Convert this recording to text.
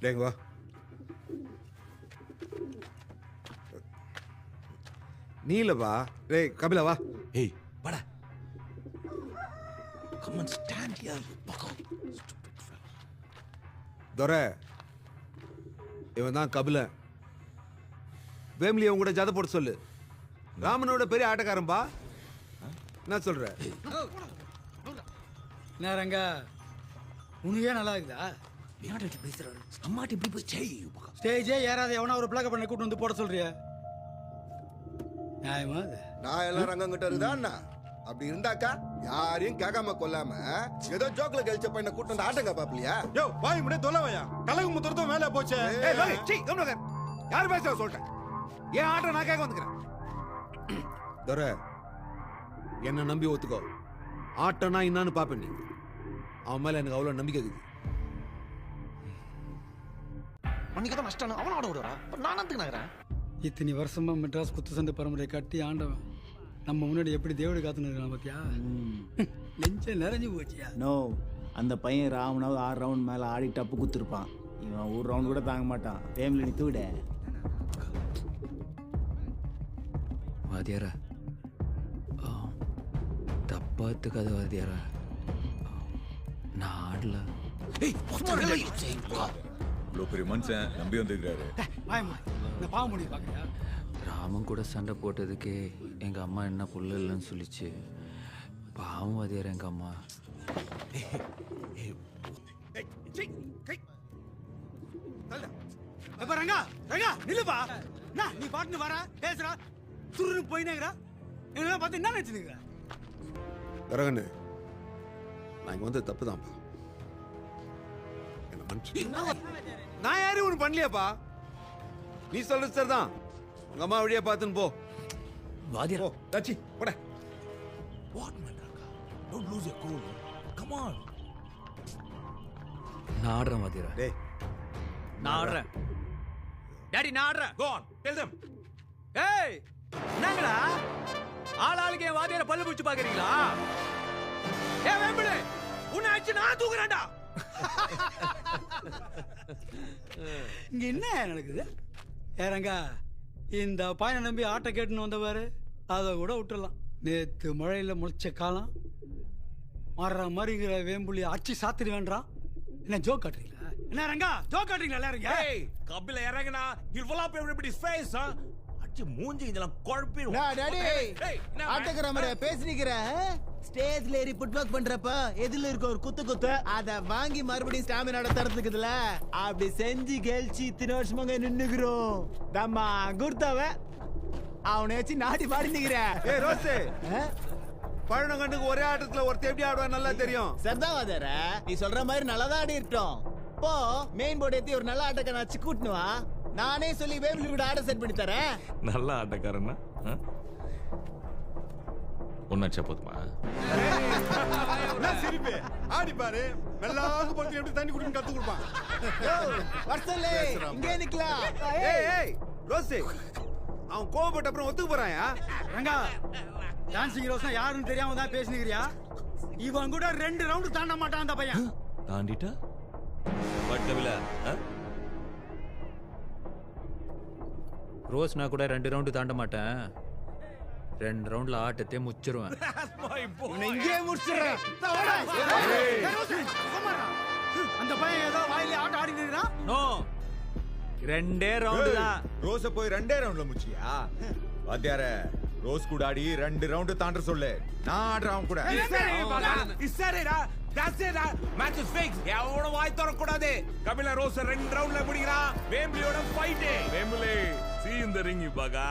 டேங்க வா. நீ இல்லப்பா. டேய் கபிலா வா. ஏய் வாடா. Come on, stand here, you bucko. Stupid fellow. துரை, இவன் தான் கபிலன். வேம்லியை உங்கள்கிட்ட ஜாத போட்டு சொல்லு. ராமனோட பெரிய ஆட்டக்காரன்பா. என்ன சொல்ற? நேரங்க உனக்கே நல்லா இருக்குதா? ஏன்டா இப்படி பேசுறாரு? அம்மாட்ட இப்படி போய் செய், you bucko. ஸ்டேஜே ஏறாத எவனா ஒரு பிளாக பண்ண கூட்டு வந்து போட சொல்றிய? நியாயமா அது? நான் எல்லாம் ரங்கங்கிட்ட இருக்குதா அண்ணா? அப்படி இருந்தாக்கா யாரையும் கேட்காம கொல்லாம ஏதோ ஜோக்ல கழிச்ச பையனை கூட்டு வந்து ஆட்டங்க பாப்பலையா? யோ வாய் முன்னே தொலைவையா கலகு முத்துறதும் மேலே போச்சு. ஏய் லோகி, சீ கம்னங்க. யார் பேச சொல்றேன்? ஏன் ஆட்ட நான் கேட்க வந்துக்கிறேன். துரை, என்ன நம்பி ஒத்துக்கோ. ஆட்டனா என்னன்னு பாப்பேன் நீ. அவன் மேல எனக்கு அவ்வளவு நம்பிக்கை இருக்குது. அன்னைக்கு தான் நஷ்டம் அவன் ஆட விடுறா. நான் அதுக்கு நகரேன். இத்தனை வருஷமா மெட்ராஸ் குத்து சண்டை பரம்பரை கட்டி ஆண்டவன் நம்ம முன்னாடி எப்படி தேவடு காத்துன்னு இருக்கான் பாத்தியா? நெஞ்ச நிறைஞ்சு போச்சியா? நோ, அந்த பையன் ராமனாவது 6 ரவுண்ட் மேலே ஆடி டப்பு குத்துருப்பான். இவன் ஒரு ரவுண்ட் கூட தாங்க மாட்டான். டைம்ல நீ தூட வாத்தியாரா, தப்பா எடுத்துக்காத வாத்தியாரா. நான் ஆடல. ஏய் இவ்வளோ பெரிய மனுஷன் நம்பி வந்திருக்காரு. வாயமா இந்த பாவ முடி பாக்குறியா? ராமன் கூட சண்டை போட்டதுக்கே எங்க அம்மா என்ன புள்ள இல்லைன்னு சொல்லிச்சு. பாவம் வாத்தியாரா எங்க அம்மா. எப்ப ரங்கா ரங்கா நில்லுப்பா. என்ன நீ பாட்டுன்னு வர பேசுறா துருன்னு போயினேங்கறா. என்ன பார்த்து என்ன நினைச்சுக்கிறா? தரகண்ணு, நான் இங்க வந்து தப்பு தான்ப்பா. என்ன மனுஷன் நான் யாரையும் ஒண்ணு பண்ணலையாப்பா. நீ சொல்றது சரிதான். உங்க அம்மா வழியா பார்த்துன்னு போ. வாத்தியார் போ தச்சி போட. வாட் மேன்டா? Don't lose your cool. Come on. நான் ஆடுறேன் வாத்தியாரா. டேய் நான் ஆடுறேன். டாடி நான் ஆடுறேன். Go on, tell them. ஏய் என்னங்கடா ஆளாளுக்கு என் வாத்தியார பல்லு பிடிச்சு பாக்குறீங்களா? ஏ வேம்புடே உன்னை அடிச்சு நான் தூக்குறேன்டா. இங்க என்ன நடக்குது? ஏறங்க இந்த பையனை நம்பி ஆட்டை கேட்டுன்னு வந்தவாரு அதை கூட விட்டுடலாம். நேத்து மழையில முளைச்ச காலம் மாறுற மாதிரிங்கிற வேம்புலி அச்சு சாத்திரி வேண்டாம். என்ன ஜோக் காட்டுறீங்களா? என்ன ரங்கா ஜோக் காட்டுறீங்களா எல்லாரும்? Hey, Kapila இறங்குனா he'll fill up everybody's face, huh? அடி மூஞ்சி இதெல்லாம் குழப்பிடும். ஆட்டக்கிற மாதிரி பேசினிக்கிற. ஸ்டேஜ்ல ஏறி புட்வாக் பண்றப்ப எதுல இருக்க ஒரு குத்து அத வாங்கி மறுபடியும் ஸ்டாமினா தரத்துக்குதுல அப்படி செஞ்சு கெல்ச்சி இத்தனை வருஷமாங்க நின்னுக்கிறோம். தம்மா குர்த்தாவ அவனை வச்சு நாடி பாடி நிக்கிற. ஏய் ரோசே, பழனங்கண்ணுக்கு ஒரே ஆட்டத்துல ஒருத்தர் எப்படி ஆடுவா நல்லா தெரியும். சர்தாவாதர நீ சொல்ற மாதிரி நல்லாதான் ஆடி இருக்கட்டும். போ மெயின் போர்டு ஏத்தி ஒரு நல்ல ஆட்டக்காரன் வச்சு கூட்டுனு வா. நானே சொல்லி வேவ்லி கூட ஆட செட் பண்ணி தரேன். நல்ல ஆட்டக்காரன்னா ஒன்னாச்சா போதுமா? என்ன சிரிப்பு? ஆடி பாரு. மெல்லாக போட்டு எப்படி தண்ணி குடிக்கணும் கத்து கொடுப்பான். வர்சல்லே இங்கே நிக்கலாம். ஏய் ஏய் ரோசே, அவன் கோபப்பட்ட அப்புறம் ஒத்துக்க போறாயா? ரங்கா டான்சிங் ரோஸ்னா யாருன்னு தெரியாம தான் பேசினிக்கிறியா? இவன் கூட 2 ரவுண்ட் தாண்ட மாட்டான் அந்த பையன். தாண்டிட்டா வாட் கபிலா? ரோஸ் நான் கூட 2 ரவுண்டு தாண்ட மாட்டேன். 2 ரவுண்ட்ல ஆட்டத்தை முச்சிருவேன். இங்கே முடிச்சிடுறேன். அந்த பையன் ஏதோ வாயில ஆட்ட ஆடி நிக்கிறான். நோ 2 ரவுண்டு தான். ரோஸ போய் 2 ரவுண்ட்ல முச்சியா? வாத்தியார ரோஸ் கூட ஆடி 2 ரவுண்ட் தாண்ட சொல்லு. நான் ஆடுறேன் அவன் கூட. இஸ்ஸரேடா தஸ்ஸேடா மேட்ச் இஸ் ஃபிக்ஸ். எவனோ வாய் தர கூடாது. கபில ரோஸ் 2 ரவுண்ட்ல முடிக்கிறான். வேம்பிலியோட ஃபைட். வேம்புலே see you in the ring, you bugger.